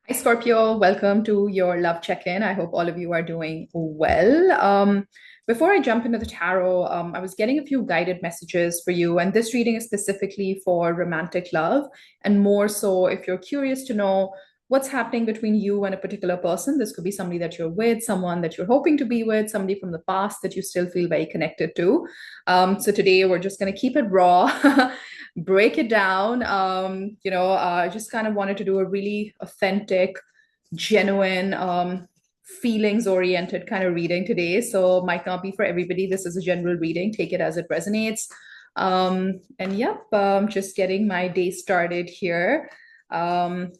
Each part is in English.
Hi, Scorpio. Welcome to your love check-in. I hope all of you are doing well. Before I jump into the tarot, I was getting a few guided messages for you, and this reading is specifically for romantic love, and more so if you're curious to know what's happening between you and a particular person. This could be somebody that you're with, someone that you're hoping to be with, somebody from the past that you still feel very connected to. So today we're just going to keep it raw. Break it down. I just kind of wanted to do a really authentic, genuine, feelings oriented kind of reading today. So might not be for everybody. This is a general reading. Take it as it resonates. And yep, just getting my day started here.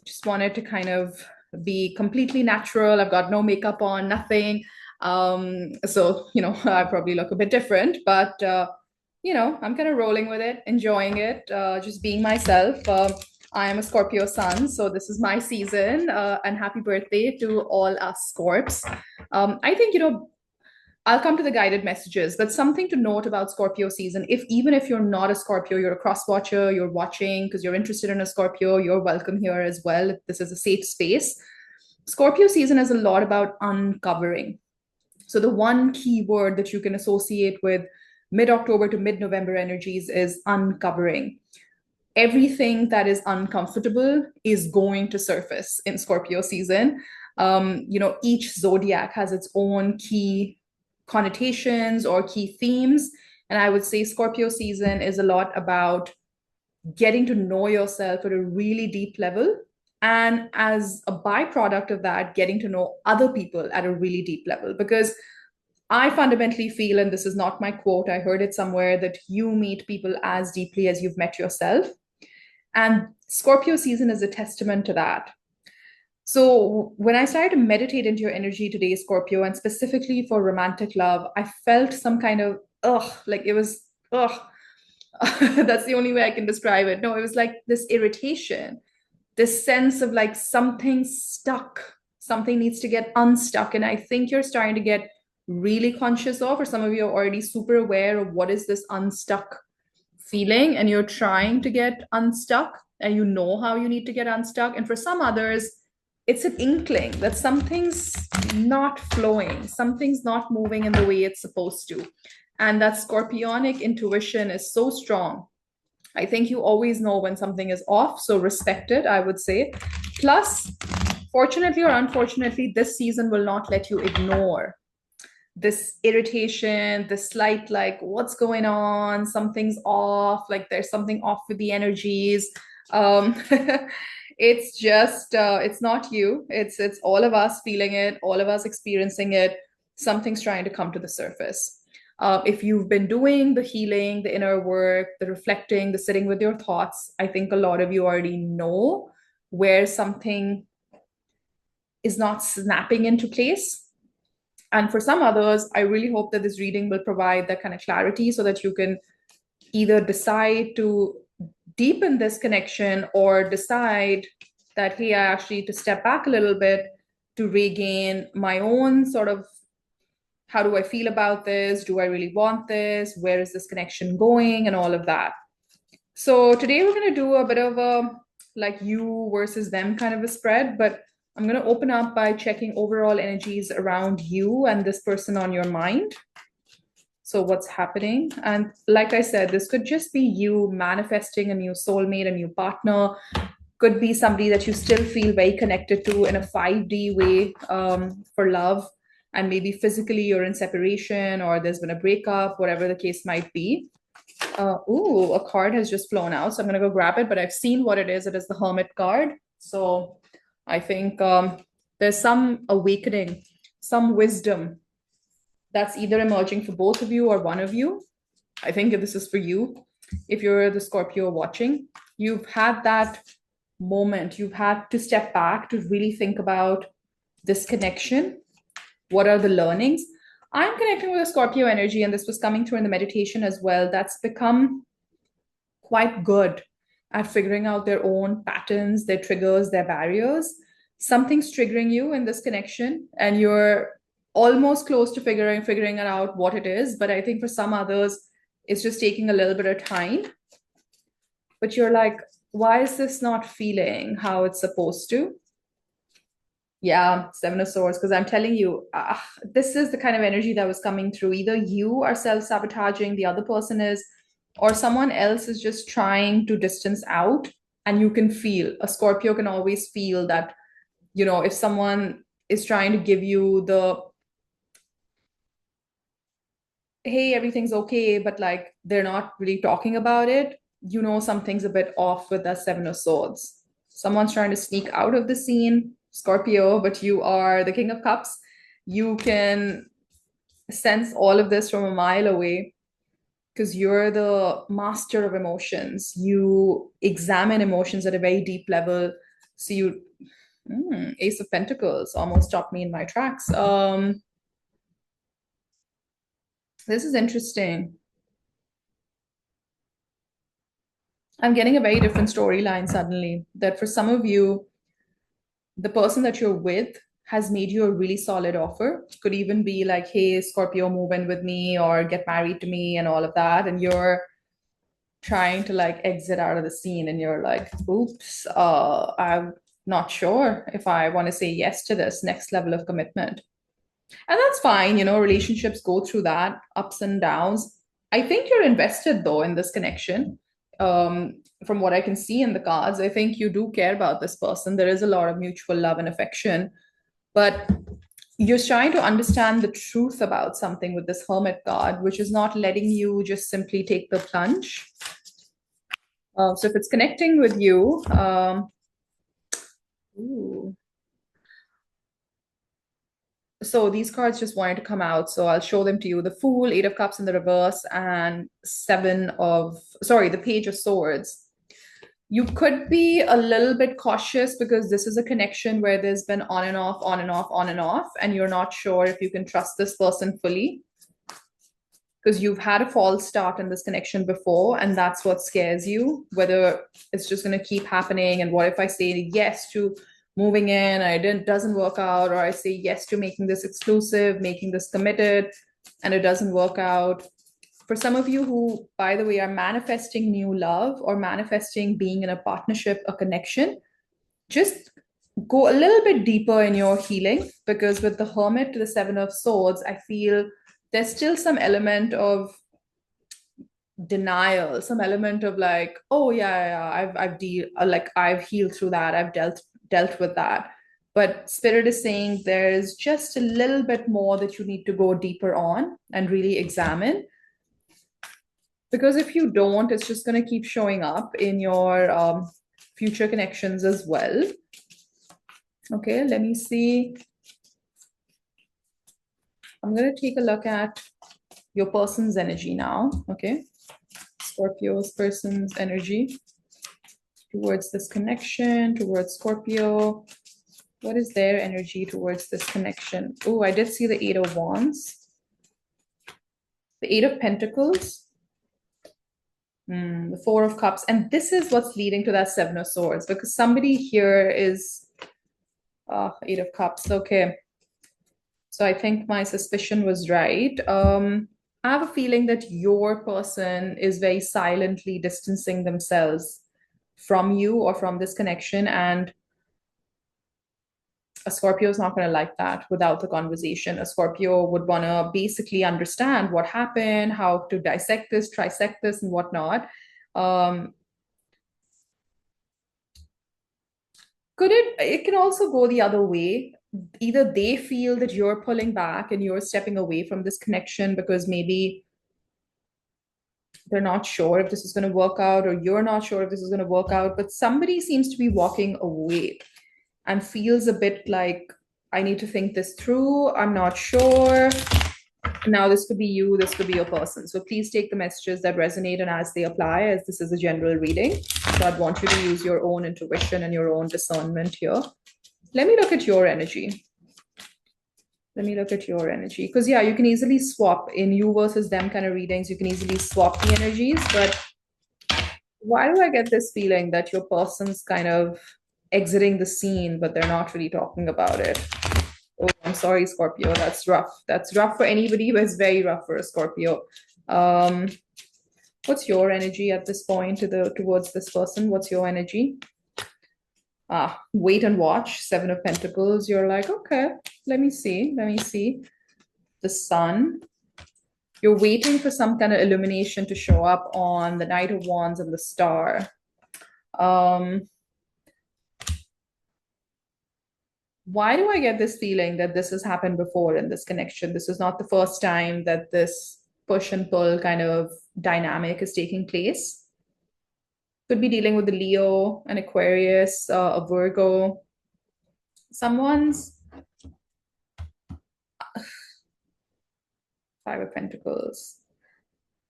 Just wanted to kind of be completely natural. I've got no makeup on, nothing. So I probably look a bit different, but I'm kind of rolling with it, enjoying it, just being myself. I am a Scorpio sun, so this is my season. And happy birthday to all us Scorps. I think, I'll come to the guided messages, but something to note about Scorpio season, if even if you're not a Scorpio, you're a cross watcher, you're watching because you're interested in a Scorpio, you're welcome here as well. This is a safe space. Scorpio season is a lot about uncovering. So the one key word that you can associate with mid-October to mid-November energies is uncovering. Everything that is uncomfortable is going to surface in Scorpio season. Each zodiac has its own key connotations or key themes. And I would say Scorpio season is a lot about getting to know yourself at a really deep level. And as a byproduct of that, getting to know other people at a really deep level. Because I fundamentally feel, and this is not my quote, I heard it somewhere, that you meet people as deeply as you've met yourself. And Scorpio season is a testament to that. So when I started to meditate into your energy today, Scorpio, and specifically for romantic love, I felt some kind of, like it was, ugh. That's the only way I can describe it. No, it was like this irritation, this sense of like something stuck, something needs to get unstuck. And I think you're starting to get really conscious of, or some of you are already super aware of what is this unstuck feeling, and you're trying to get unstuck, and you know how you need to get unstuck. And for some others, it's an inkling that something's not flowing, something's not moving in the way it's supposed to. And that scorpionic intuition is so strong. I think you always know when something is off, so respect it, I would say. Plus, fortunately or unfortunately, this season will not let you ignore this irritation, this slight like, what's going on? Something's off, like there's something off with the energies. Um, it's just, it's not you. It's all of us feeling it, all of us experiencing it. Something's trying to come to the surface. If you've been doing the healing, the inner work, the reflecting, the sitting with your thoughts, I think a lot of you already know where something is not snapping into place. And for some others, I really hope that this reading will provide that kind of clarity so that you can either decide to deepen this connection or decide that, hey, I actually need to step back a little bit to regain my own sort of, how do I feel about this? Do I really want this? Where is this connection going? And all of that. So today we're going to do a bit of a like you versus them kind of a spread, but I'm going to open up by checking overall energies around you and this person on your mind. So what's happening? And like I said, this could just be you manifesting a new soulmate, a new partner. Could be somebody that you still feel very connected to in a 5D way, for love. And maybe physically you're in separation or there's been a breakup, whatever the case might be. Ooh, a card has just flown out, so I'm gonna go grab it, but I've seen what it is. It is the Hermit card. So I think there's some awakening, some wisdom that's either emerging for both of you or one of you. I think this is for you. If you're the Scorpio watching, you've had that moment, you've had to step back to really think about this connection. What are the learnings? I'm connecting with a Scorpio energy, and this was coming through in the meditation as well. That's become quite good at figuring out their own patterns, their triggers, their barriers. Something's triggering you in this connection, and you're almost close to figuring out what it is. But I think for some others, it's just taking a little bit of time. But you're like, why is this not feeling how it's supposed to? Yeah, Seven of Swords, because I'm telling you, this is the kind of energy that was coming through. Either you are self-sabotaging, the other person is, or someone else is just trying to distance out. And you can feel, a Scorpio can always feel that, if someone is trying to give you the, hey, everything's okay, but like they're not really talking about it, something's a bit off with that Seven of Swords. Someone's trying to sneak out of the scene, Scorpio, but you are the King of Cups. You can sense all of this from a mile away because you're the master of emotions. You examine emotions at a very deep level. So Ace of Pentacles almost stopped me in my tracks. This is interesting. I'm getting a very different storyline suddenly. That for some of you, the person that you're with has made you a really solid offer. Could even be like, hey, Scorpio, move in with me or get married to me and all of that. And you're trying to like exit out of the scene and you're like, oops, I'm not sure if I want to say yes to this next level of commitment. And that's fine, relationships go through that, ups and downs. I think you're invested though in this connection. From what I can see in the cards, I think you do care about this person. There is a lot of mutual love and affection, but you're trying to understand the truth about something with this Hermit card, which is not letting you just simply take the plunge. So if it's connecting with you, ooh, so these cards just wanted to come out, so I'll show them to you. The Fool, Eight of Cups in the reverse, and the Page of Swords. You could be a little bit cautious because this is a connection where there's been on and off, on and off, on and off, and you're not sure if you can trust this person fully because you've had a false start in this connection before, and that's what scares you, whether it's just going to keep happening. And what if I say yes to moving in and it doesn't work out, or I say yes to making this exclusive, making this committed, and it doesn't work out? For some of you who, by the way, are manifesting new love or manifesting being in a partnership, a connection, just go a little bit deeper in your healing, because with the Hermit to the Seven of Swords, I feel there's still some element of denial, some element of like, oh yeah, I've healed through that, I've dealt with that. But Spirit is saying there's just a little bit more that you need to go deeper on and really examine, because if you don't, it's just going to keep showing up in your future connections as well. Okay, let me see. I'm going to take a look at your person's energy now. Okay, Scorpio's person's energy towards this connection, towards Scorpio. What is their energy towards this connection? Oh, I did see the Eight of Wands, the Eight of Pentacles, the Four of Cups. And this is what's leading to that Seven of Swords, because somebody here is Eight of Cups. Okay. So I think my suspicion was right. I have a feeling that your person is very silently distancing themselves from you or from this connection. And a Scorpio is not going to like that without the conversation. A Scorpio would want to basically understand what happened, how to dissect this, trisect this, and whatnot. Um, it can also go the other way. Either they feel that you're pulling back and you're stepping away from this connection because maybe they're not sure if this is going to work out, or you're not sure if this is going to work out, but somebody seems to be walking away and feels a bit like, I need to think this through, I'm not sure. Now this could be you, this could be your person, so please take the messages that resonate and as they apply, as this is a general reading. So I'd want you to use your own intuition and your own discernment here. Let me look at your energy. Let me look at your energy. Because, yeah, you can easily swap in you versus them kind of readings. You can easily swap the energies. But why do I get this feeling that your person's kind of exiting the scene, but they're not really talking about it? Oh, I'm sorry, Scorpio. That's rough. That's rough for anybody, but it's very rough for a Scorpio. What's your energy at this point towards this person? What's your energy? Wait and watch, Seven of Pentacles. You're like, okay, let me see. The Sun. You're waiting for some kind of illumination to show up on the Knight of Wands and the Star. Um, why do I get this feeling that this has happened before in this connection? This is not the first time that this push and pull kind of dynamic is taking place. Could be dealing with the Leo, an Aquarius, a Virgo. Someone's Five of Pentacles.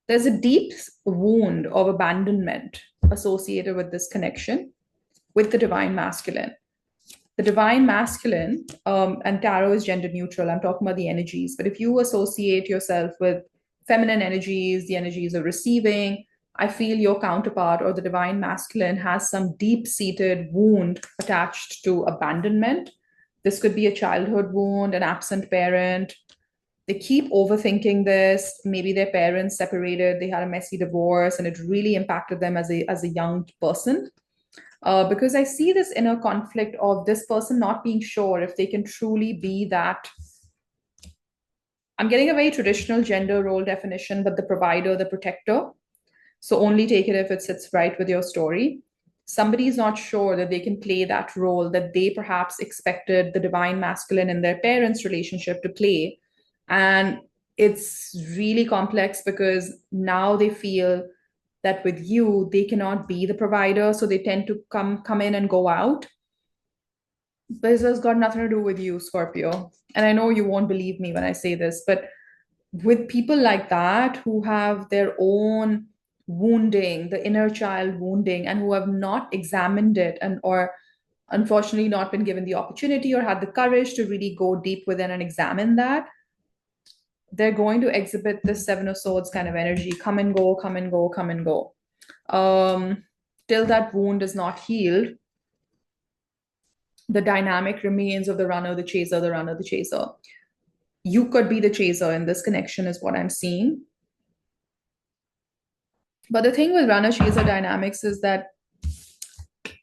There's a deep wound of abandonment associated with this connection with the divine masculine. The divine masculine, and tarot is gender neutral. I'm talking about the energies. But if you associate yourself with feminine energies, the energies of receiving, I feel your counterpart or the divine masculine has some deep-seated wound attached to abandonment. This could be a childhood wound, an absent parent. They keep overthinking this. Maybe their parents separated, they had a messy divorce, and it really impacted them as a young person. Because I see this inner conflict of this person not being sure if they can truly be that. I'm getting a very traditional gender role definition, but the provider, the protector. So only take it if it sits right with your story. Somebody is not sure that they can play that role that they perhaps expected the divine masculine in their parents' relationship to play. And it's really complex because now they feel that with you, they cannot be the provider. So they tend to come in and go out. This has got nothing to do with you, Scorpio. And I know you won't believe me when I say this, but with people like that who have their own wounding, the inner child wounding, and who have not examined it and or unfortunately not been given the opportunity or had the courage to really go deep within and examine that, they're going to exhibit this Seven of Swords kind of energy, come and go, come and go, come and go. Till that wound is not healed, the dynamic remains of the runner, the chaser, the runner, the chaser. You could be the chaser in this connection, is what I'm seeing. But the thing with runner chaser dynamics is that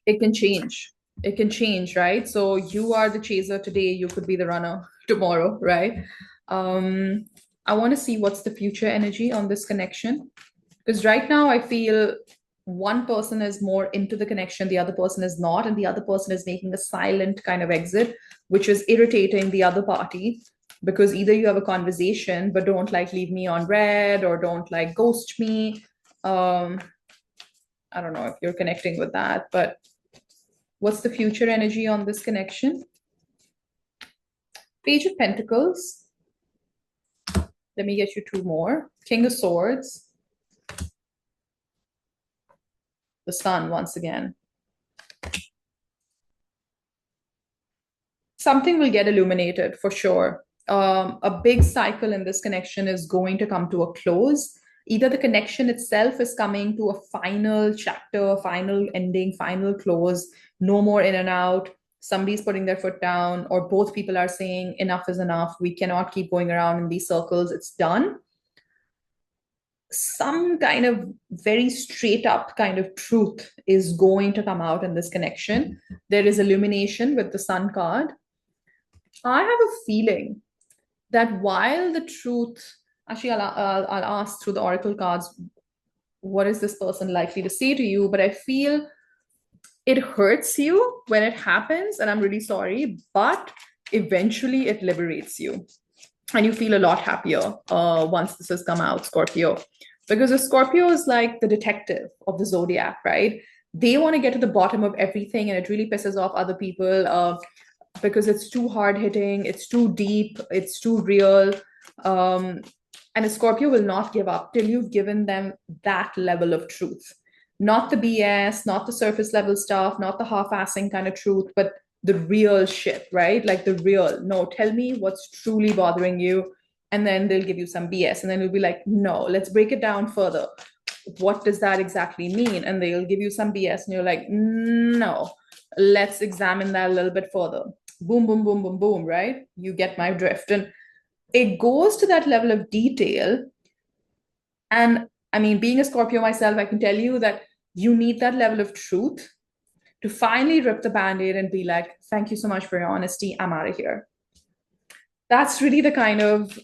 it can change. It can change, right? So you are the chaser today, you could be the runner tomorrow, right? I want to see what's the future energy on this connection. Because right now I feel one person is more into the connection, the other person is not, and the other person is making a silent kind of exit, which is irritating the other party because either you have a conversation but don't like leave me on red or don't like ghost me. I don't know if you're connecting with that, but what's the future energy on this connection? Page of Pentacles. Let me get you two more. King of Swords. The Sun once again. Something will get illuminated for sure. A big cycle in this connection is going to come to a close. Either the connection itself is coming to a final chapter, final ending, final close, no more in and out. Somebody's putting their foot down, or both people are saying enough is enough. We cannot keep going around in these circles. It's done. Some kind of very straight up kind of truth is going to come out in this connection. There is illumination with the Sun card. I have a feeling that while the truth, actually, I'll ask through the oracle cards, what is this person likely to say to you? But I feel it hurts you when it happens, and I'm really sorry, but eventually it liberates you. And you feel a lot happier once this has come out, Scorpio. Because a Scorpio is like the detective of the zodiac, right? They want to get to the bottom of everything, and it really pisses off other people because it's too hard hitting, it's too deep, it's too real. And a Scorpio will not give up till you've given them that level of truth. Not the BS, not the surface level stuff, not the half-assing kind of truth, but the real shit, right? Like the real, no, tell me what's truly bothering you. And then they'll give you some BS. And then you'll be like, no, let's break it down further. What does that exactly mean? And they'll give you some BS. And you're like, no, let's examine that a little bit further. Boom, boom, boom, boom, boom, right? You get my drift. And it goes to that level of detail. And I mean, being a Scorpio myself, I can tell you that you need that level of truth to finally rip the band-aid and be like, thank you so much for your honesty, I'm out of here. That's really the kind of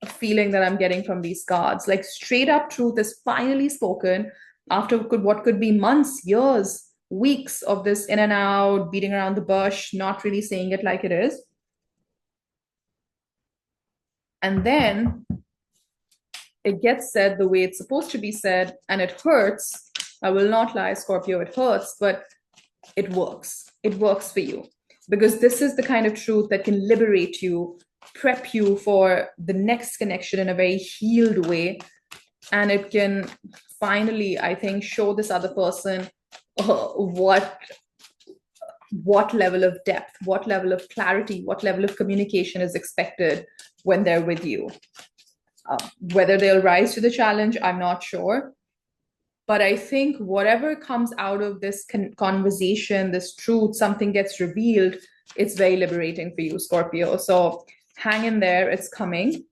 feeling that I'm getting from these cards. Like straight up truth is finally spoken after what could be months, years, weeks of this in and out, beating around the bush, not really saying it like it is. And then it gets said the way it's supposed to be said, and it hurts. I will not lie, Scorpio, it hurts, but it works. It works for you because this is the kind of truth that can liberate you, prep you for the next connection in a very healed way. And it can finally, I think, show this other person what level of depth, what level of clarity, what level of communication is expected when they're with you. Whether they'll rise to the challenge, I'm not sure. But I think whatever comes out of this conversation, this truth, something gets revealed, it's very liberating for you, Scorpio. So hang in there, it's coming.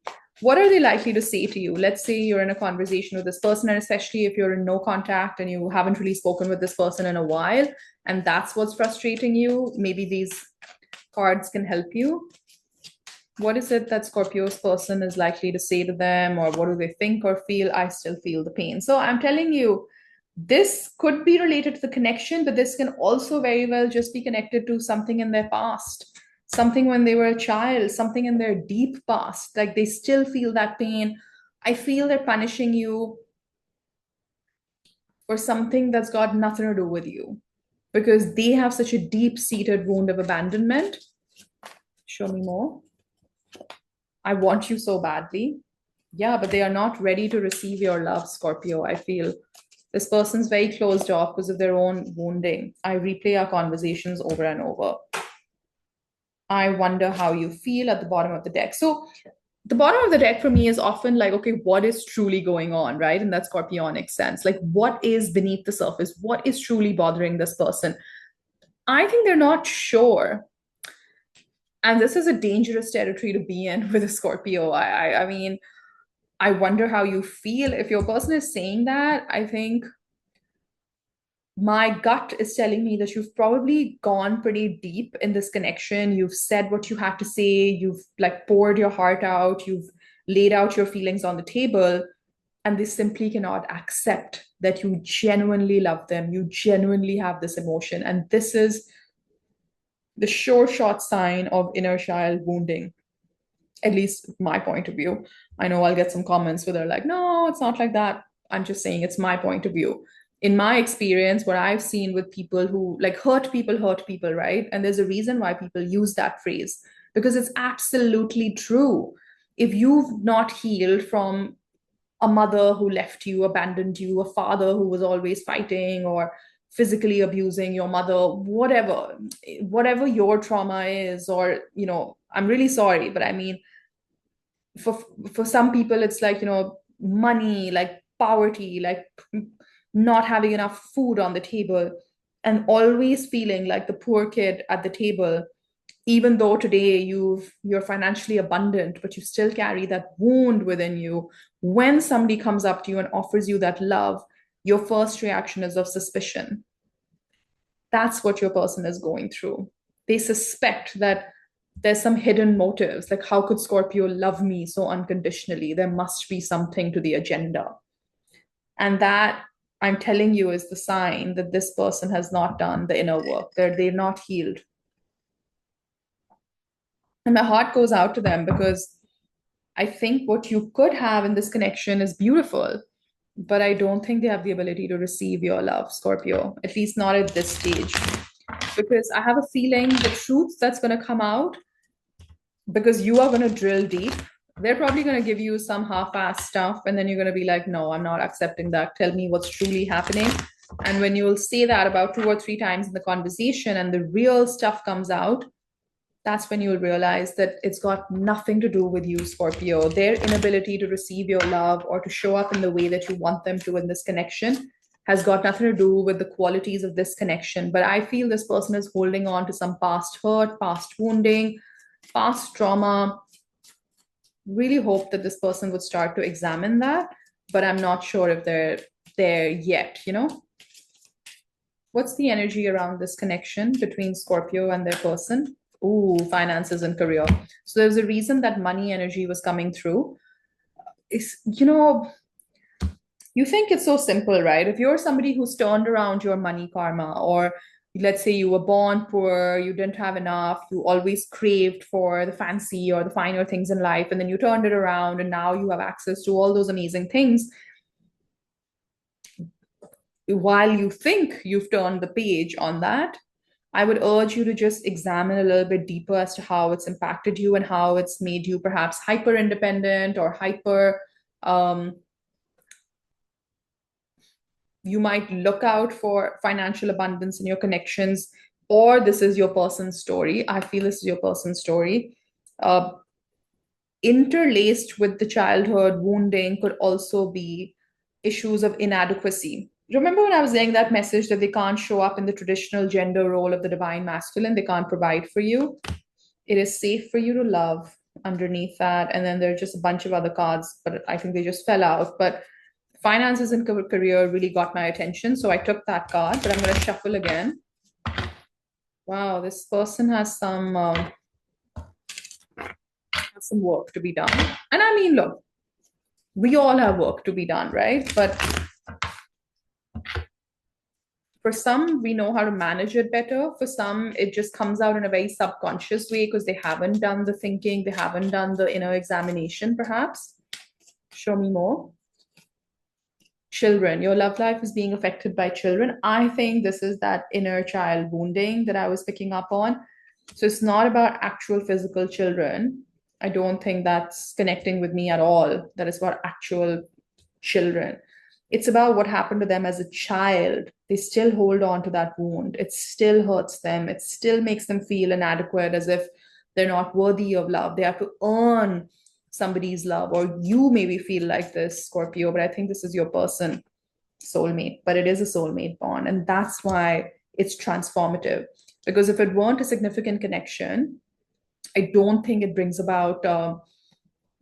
What are they likely to say to you? Let's say you're in a conversation with this person, and especially if you're in no contact and you haven't really spoken with this person in a while, and that's what's frustrating you, maybe these cards can help you. What is it that Scorpio's person is likely to say to them, or what do they think or feel? I still feel the pain. So I'm telling you, this could be related to the connection, but this can also very well just be connected to something in their past, something when they were a child, something in their deep past. Like they still feel that pain. I feel they're punishing you for something that's got nothing to do with you because they have such a deep seated wound of abandonment. Show me more. I want you so badly. Yeah, but they are not ready to receive your love, Scorpio. I feel this person's very closed off because of their own wounding. I replay our conversations over and over. I wonder how you feel at the bottom of the deck. So the bottom of the deck for me is often like, okay, what is truly going on, right? In that scorpionic sense, like what is beneath the surface? What is truly bothering this person? I think they're not sure. And this is a dangerous territory to be in with a Scorpio. I mean, I wonder how you feel. If your person is saying that, I think my gut is telling me that you've probably gone pretty deep in this connection. You've said what you had to say. You've like poured your heart out. You've laid out your feelings on the table. And they simply cannot accept that you genuinely love them. You genuinely have this emotion. And this is the sure shot sign of inner child wounding, at least my point of view. I know I'll get some comments where they're like, no, it's not like that. I'm just saying it's my point of view. In my experience, what I've seen with people who like hurt people, right? And there's a reason why people use that phrase because it's absolutely true. If you've not healed from a mother who left you, abandoned you, a father who was always fighting or physically abusing your mother, whatever your trauma is, or, I'm really sorry, but I mean, for for some people it's like, money, like poverty, like not having enough food on the table and always feeling like the poor kid at the table, even though today you're financially abundant, but you still carry that wound within you. When somebody comes up to you and offers you that love, your first reaction is of suspicion. That's what your person is going through. They suspect that there's some hidden motives. Like, how could Scorpio love me so unconditionally? There must be something to the agenda. And that, I'm telling you, is the sign that this person has not done the inner work. They're not healed. And my heart goes out to them because I think what you could have in this connection is beautiful, but I don't think they have the ability to receive your love, Scorpio, at least not at this stage. Because I have a feeling the truth that's going to come out, because you are going to drill deep, they're probably going to give you some half-ass stuff, and then you're going to be like, no, I'm not accepting that. Tell me what's truly happening. And when you'll say that about 2 or 3 times in the conversation and the real stuff comes out, that's when you'll realize that it's got nothing to do with you, Scorpio. Their inability to receive your love or to show up in the way that you want them to in this connection has got nothing to do with the qualities of this connection. But I feel this person is holding on to some past hurt, past wounding, past trauma. Really hope that this person would start to examine that, but I'm not sure if they're there yet, What's the energy around this connection between Scorpio and their person? Ooh, finances and career. So there's a reason that money energy was coming through. You think it's so simple, right? If you're somebody who's turned around your money karma, or let's say you were born poor, you didn't have enough, you always craved for the fancy or the finer things in life, and then you turned it around and now you have access to all those amazing things. While you think you've turned the page on that, I would urge you to just examine a little bit deeper as to how it's impacted you and how it's made you perhaps hyper independent or hyper. You might look out for financial abundance in your connections, or this is your person's story. I feel this is your person's story. Uh, Interlaced with the childhood wounding could also be issues of inadequacy. Remember when I was getting that message that they can't show up in the traditional gender role of the divine masculine, they can't provide for you? It is safe for you to love underneath that. And then there are just a bunch of other cards, but I think they just fell out. But finances and career really got my attention. So I took that card, but I'm going to shuffle again. Wow, this person has some work to be done. And I mean, look, we all have work to be done, right? But for some, we know how to manage it better. For some, it just comes out in a very subconscious way because they haven't done the thinking, they haven't done the inner examination, perhaps. Show me more. Children, your love life is being affected by children. I think this is that inner child wounding that I was picking up on. So it's not about actual physical children. I don't think that's connecting with me at all. That is about actual children. It's about what happened to them as a child. They still hold on to that wound. It still hurts them. It still makes them feel inadequate, as if they're not worthy of love. They have to earn somebody's love, or you maybe feel like this, Scorpio, but I think this is your person, soulmate, but it is a soulmate bond. And that's why it's transformative. Because if it weren't a significant connection, I don't think it brings about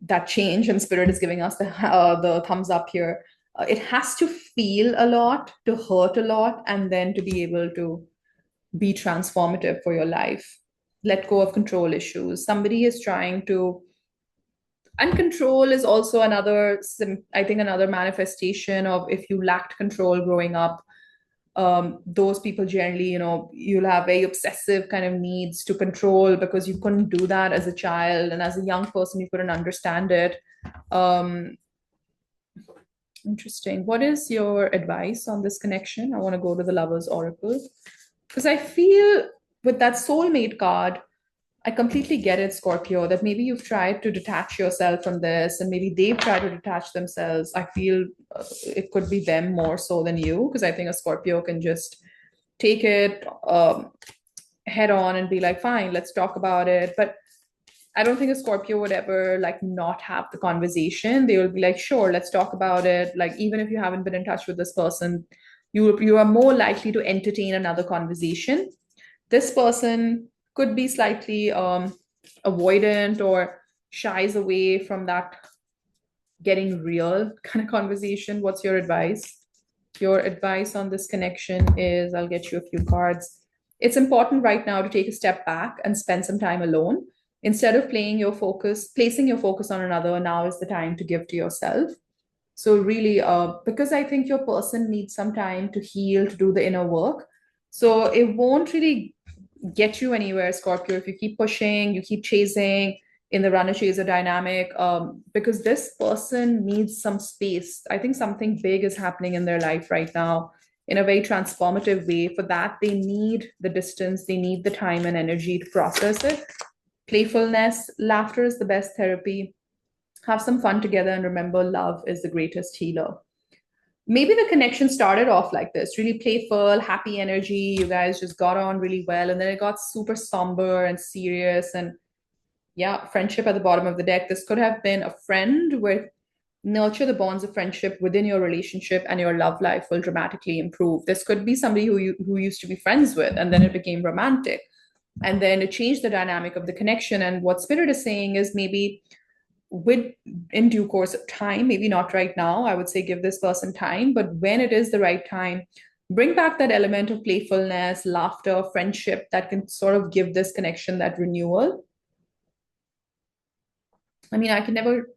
that change. And Spirit is giving us the thumbs up here. It has to feel a lot, to hurt a lot, and then to be able to be transformative for your life. Let go of control issues. Somebody is trying to, and control is also another, I think, another manifestation of if you lacked control growing up. Those people generally, you'll have very obsessive kind of needs to control because you couldn't do that as a child, and as a young person you couldn't understand it. um, Interesting. What is your advice on this connection? I want to go to the Lovers Oracle because I feel with that soulmate card, I completely get it, Scorpio, that maybe you've tried to detach yourself from this and maybe they've tried to detach themselves. I feel it could be them more so than you, because I think a Scorpio can just take it head on and be like, fine, let's talk about it. But I don't think a Scorpio would ever like not have the conversation. They will be like, sure, let's talk about it. Like, even if you haven't been in touch with this person, you are more likely to entertain another conversation. This person could be slightly avoidant or shies away from that getting real kind of conversation. What's your advice? Your advice on this connection is, I'll get you a few cards. It's important right now to take a step back and spend some time alone. Instead of placing your focus on another, now is the time to give to yourself. So really, because I think your person needs some time to heal, to do the inner work. So it won't really get you anywhere, Scorpio, if you keep pushing, you keep chasing in the runner chaser dynamic, because this person needs some space. I think something big is happening in their life right now in a very transformative way. For that, they need the distance, they need the time and energy to process it. Playfulness, laughter is the best therapy. Have some fun together and remember, love is the greatest healer. Maybe the connection started off like this, really playful, happy energy. You guys just got on really well. And then it got super somber and serious. And yeah, friendship at the bottom of the deck. This could have been a friend with nurture the bonds of friendship within your relationship, and your love life will dramatically improve. This could be somebody who used to be friends with, and then it became romantic. And then it changed the dynamic of the connection. And what Spirit is saying is maybe with in due course of time, maybe not right now, I would say give this person time, but when it is the right time, Bring back that element of playfulness, laughter, friendship that can sort of give this connection that renewal. I mean, I can never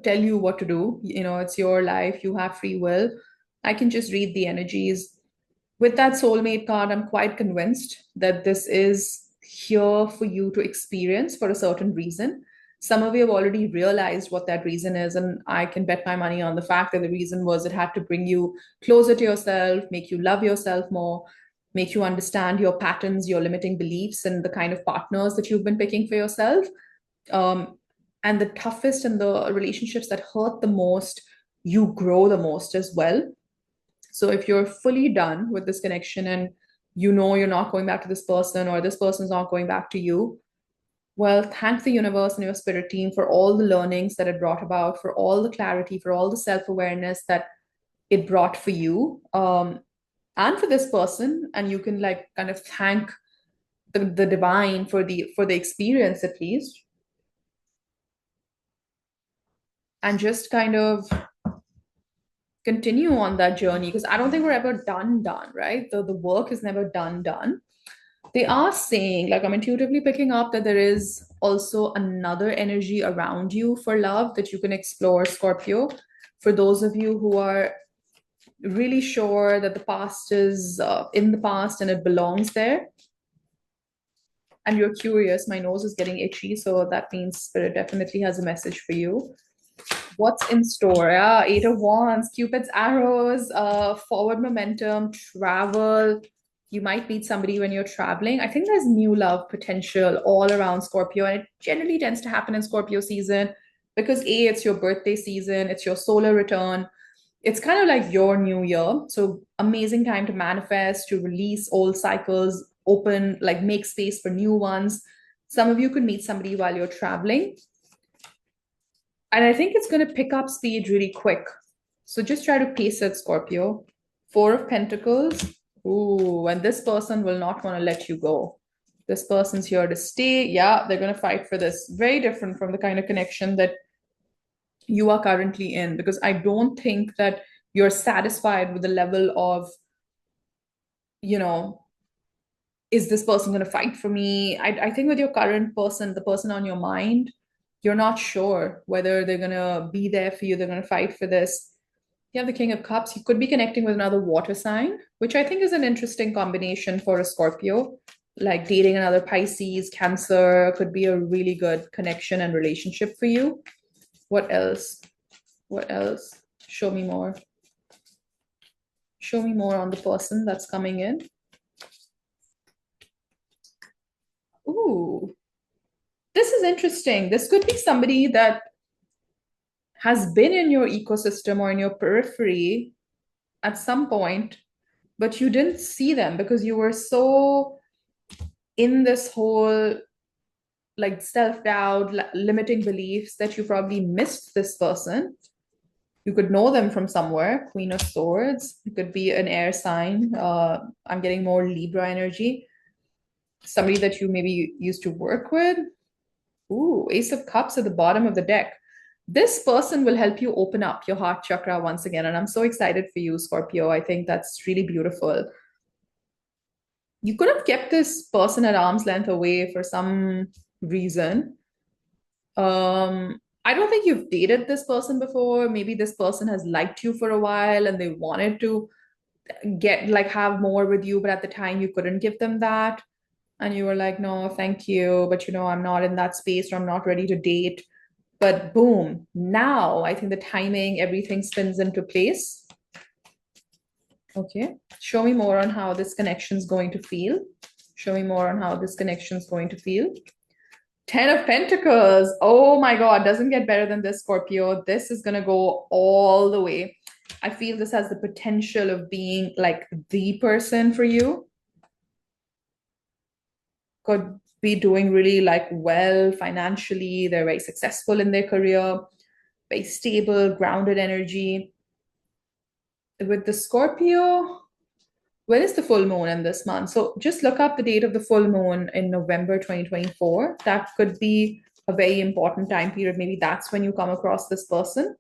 tell you what to do. It's your life, you have free will. I can just read the energies. With that soulmate card, I'm quite convinced that this is here for you to experience for a certain reason. Some of you have already realized what that reason is, and I can bet my money on the fact that the reason was it had to bring you closer to yourself, make you love yourself more, make you understand your patterns, your limiting beliefs, and the kind of partners that you've been picking for yourself. Um, and the toughest and the relationships that hurt the most, you grow the most as well. So if you're fully done with this connection and you know you're not going back to this person or this person's not going back to you, well, thank the universe and your spirit team for all the learnings that it brought about, for all the clarity, for all the self-awareness that it brought for you, and for this person. And you can like kind of thank the divine for the experience at least, and just kind of continue on that journey, because I don't think we're ever done, right? The work is never done. They are saying, like I'm intuitively picking up that there is also another energy around you for love that you can explore, Scorpio. For those of you who are really sure that the past is in the past and it belongs there, and you're curious, my nose is getting itchy, so that means Spirit definitely has a message for you. What's in store? Yeah, Eight of Wands, Cupid's arrows, forward momentum, travel. You might meet somebody when you're traveling. I think there's new love potential all around Scorpio, and it generally tends to happen in Scorpio season because A, it's your birthday season, it's your solar return. It's kind of like your new year. So amazing time to manifest, to release old cycles, open, like make space for new ones. Some of you could meet somebody while you're traveling. And I think it's going to pick up speed really quick. So just try to pace it, Scorpio. Four of Pentacles. Ooh, and this person will not want to let you go. This person's here to stay. Yeah, they're going to fight for this. Very different from the kind of connection that you are currently in, because I don't think that you're satisfied with the level of, you know, is this person going to fight for me? I think with your current person, the person on your mind, you're not sure whether they're going to be there for you, they're going to fight for this. You have the King of Cups. You could be connecting with another water sign, which I think is an interesting combination for a Scorpio. Like dating another Pisces, Cancer could be a really good connection and relationship for you. What else? What else? Show me more. Show me more on the person that's coming in. Ooh, this is interesting. This could be somebody that has been in your ecosystem or in your periphery at some point, but you didn't see them because you were so in this whole like self-doubt, limiting beliefs, that you probably missed this person. You could know them from somewhere. Queen of Swords. It could be an air sign. I'm getting more Libra energy. Somebody that you maybe used to work with. Ooh, Ace of Cups at the bottom of the deck. This person will help you open up your heart chakra once again. And I'm so excited for you, Scorpio. I think that's really beautiful. You could have kept this person at arm's length away for some reason. I don't think you've dated this person before. Maybe this person has liked you for a while and they wanted to get like have more with you, but at the time you couldn't give them that. And you were like, no, thank you. But I'm not in that space, or I'm not ready to date. But boom, now I think the timing, everything spins into place. Okay. Show me more on how this connection is going to feel. Show me more on how this connection is going to feel. 10 of Pentacles. Oh my God, doesn't get better than this, Scorpio. This is going to go all the way. I feel this has the potential of being like the person for you. Could be doing really like well financially. They're very successful in their career, very stable, grounded energy. With the Scorpio, when is the full moon in this month? So just look up the date of the full moon in November 2024. That could be a very important time period. Maybe that's when you come across this person.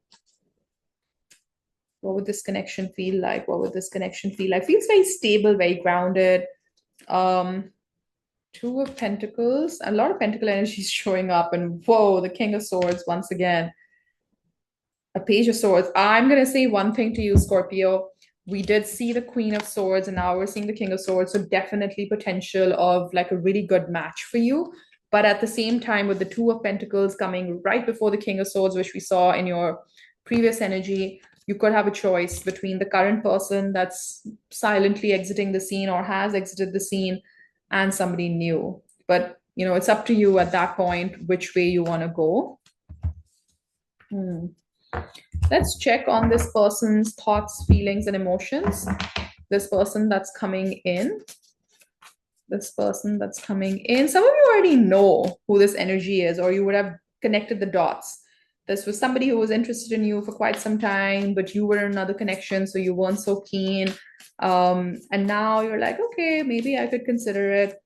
What would this connection feel like? What would this connection feel like? Feels very stable, very grounded. Um, Two of Pentacles, a lot of Pentacle energies showing up, and whoa, the King of Swords once again. A Page of Swords. I'm going to say one thing to you, Scorpio. We did see the Queen of Swords and now we're seeing the King of Swords. So definitely potential of like a really good match for you. But at the same time, with the Two of Pentacles coming right before the King of Swords, which we saw in your previous energy, you could have a choice between the current person that's silently exiting the scene or has exited the scene and somebody new. But, you know, it's up to you at that point which way you want to go. Let's check on this person's thoughts, feelings, and emotions. This person that's coming in. This person that's coming in. Some of you already know who this energy is, or you would have connected the dots. This was somebody who was interested in you for quite some time, but you were in another connection, so you weren't so keen. And now you're like, okay, maybe I could consider it.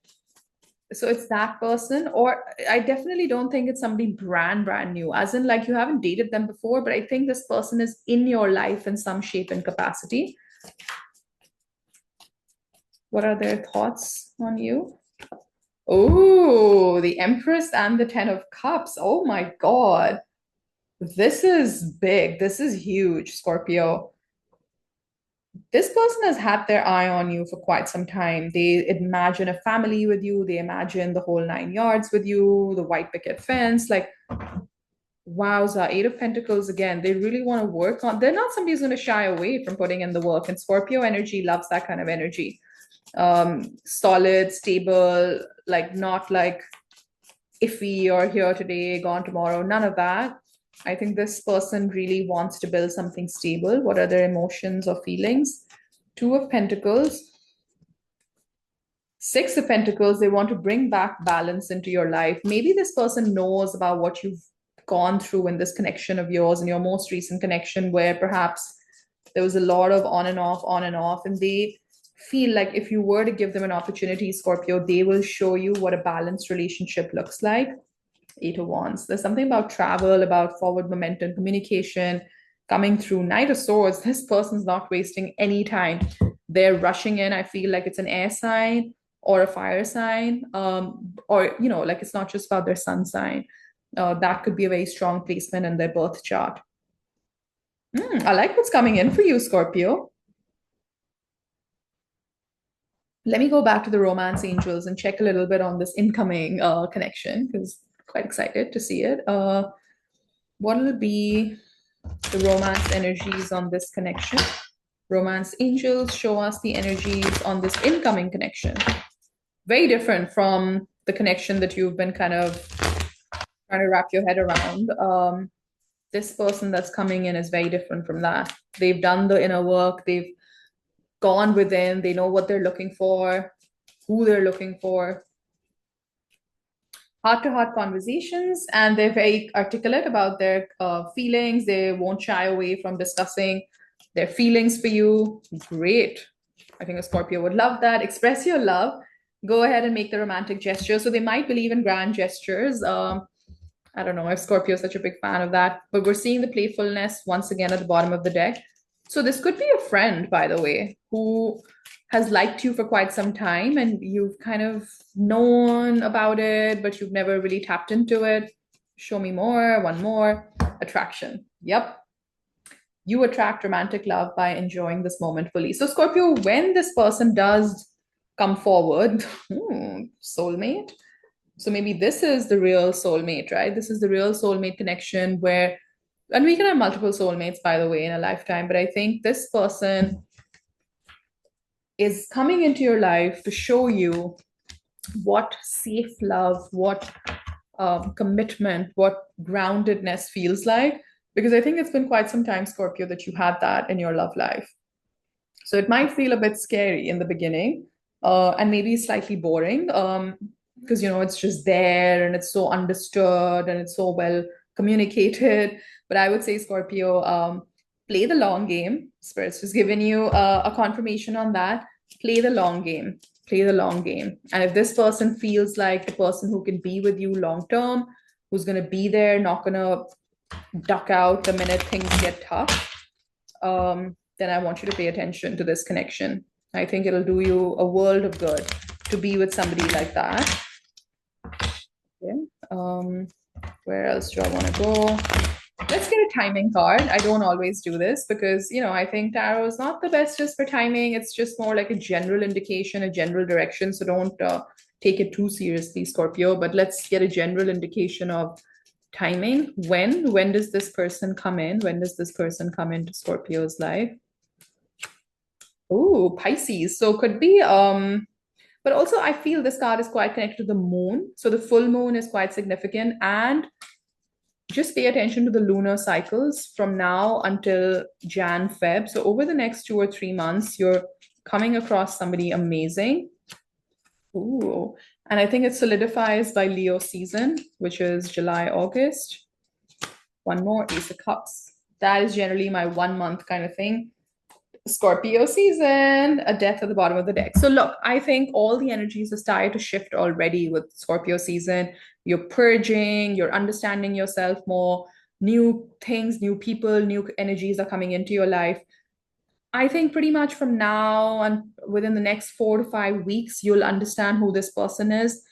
So it's that person, or I definitely don't think it's somebody brand new, as in like you haven't dated them before, but I think this person is in your life in some shape and capacity. What are their thoughts on you? Oh, the Empress and the Ten of Cups. Oh my God. This is big. This is huge, Scorpio. This person has had their eye on you for quite some time. They imagine a family with you. They imagine the whole 9 yards with you, the white picket fence. Like, wowza, Eight of Pentacles again. They really want to work on. They're not somebody who's going to shy away from putting in the work. And Scorpio energy loves that kind of energy. Solid, stable, like not like iffy or here today, gone tomorrow. None of that. I think this person really wants to build something stable. What are their emotions or feelings? Two of Pentacles. Six of Pentacles, they want to bring back balance into your life. Maybe this person knows about what you've gone through in this connection of yours, in your most recent connection, where perhaps there was a lot of on and off, and they feel like if you were to give them an opportunity, Scorpio, they will show you what a balanced relationship looks like. Eight of Wands. There's something about travel, about forward momentum, communication coming through. Knight of Swords. This person's not wasting any time. They're rushing in. I feel like it's an air sign or a fire sign, or, you know, like it's not just about their sun sign. That could be a very strong placement in their birth chart. I like what's coming in for you, Scorpio. Let me go back to the romance angels and check a little bit on this incoming connection, because quite excited to see it. What will be the romance energies on this connection? Romance angels, show us the energies on this incoming connection. Very different from the connection that you've been kind of trying to wrap your head around. This person that's coming in is very different from that. They've done the inner work. They've gone within. They know what they're looking for, who they're looking for. Heart-to-heart conversations, and they're very articulate about their feelings. They won't shy away from discussing their feelings for you. Great. I think a Scorpio would love that. Express your love. Go ahead and make the romantic gesture. So they might believe in grand gestures. I don't know if Scorpio is such a big fan of that, but we're seeing the playfulness once again at the bottom of the deck. So this could be a friend, by the way, who has liked you for quite some time and you've kind of known about it, but you've never really tapped into it. Show me more, one more. Attraction. Yep. You attract romantic love by enjoying this moment fully. So Scorpio, when this person does come forward, soulmate. So maybe this is the real soulmate, right? This is the real soulmate connection where, and we can have multiple soulmates, by the way, in a lifetime, but I think this person is coming into your life to show you what safe love, what commitment, what groundedness feels like. Because I think it's been quite some time, Scorpio, that you had that in your love life. So it might feel a bit scary in the beginning, and maybe slightly boring, because, you know, it's just there and it's so understood and it's so well communicated. But I would say, Scorpio, play the long game. Spirit's just given you a confirmation on that. Play the long game. Play the long game. And if this person feels like the person who can be with you long term, who's going to be there, not going to duck out the minute things get tough, then I want you to pay attention to this connection. I think it'll do you a world of good to be with somebody like that. Okay. Where else do I want to go? Let's get a timing card. I don't always do this because, I think tarot is not the best just for timing. It's just more like a general indication, a general direction. So don't take it too seriously, Scorpio. But let's get a general indication of timing. When does this person come in? When does this person come into Scorpio's life? Oh, Pisces. So could be but also I feel this card is quite connected to the moon. So the full moon is quite significant, and just pay attention to the lunar cycles from now until Jan, Feb. So over the next 2 or 3 months, you're coming across somebody amazing. Ooh. And I think it solidifies by Leo season, which is July, August. One more, Ace of Cups. That is generally my 1 month kind of thing. Scorpio season, a death at the bottom of the deck. So look, I think all the energies are started to shift already with Scorpio season. You're purging, you're understanding yourself more, new things, new people, new energies are coming into your life. I think pretty much from now and within the next 4 to 5 weeks, you'll understand who this person is.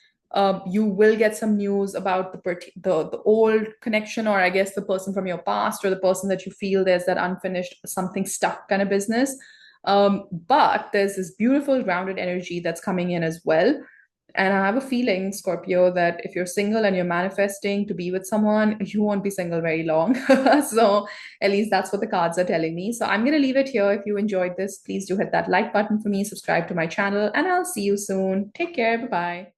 You will get some news about the old connection, or I guess the person from your past, or the person that you feel there's that unfinished, something stuck kind of business. But there's this beautiful grounded energy that's coming in as well. And I have a feeling, Scorpio, that if you're single and you're manifesting to be with someone, you won't be single very long. So at least that's what the cards are telling me. So I'm going to leave it here. If you enjoyed this, please do hit that like button for me, subscribe to my channel, and I'll see you soon. Take care. Bye bye.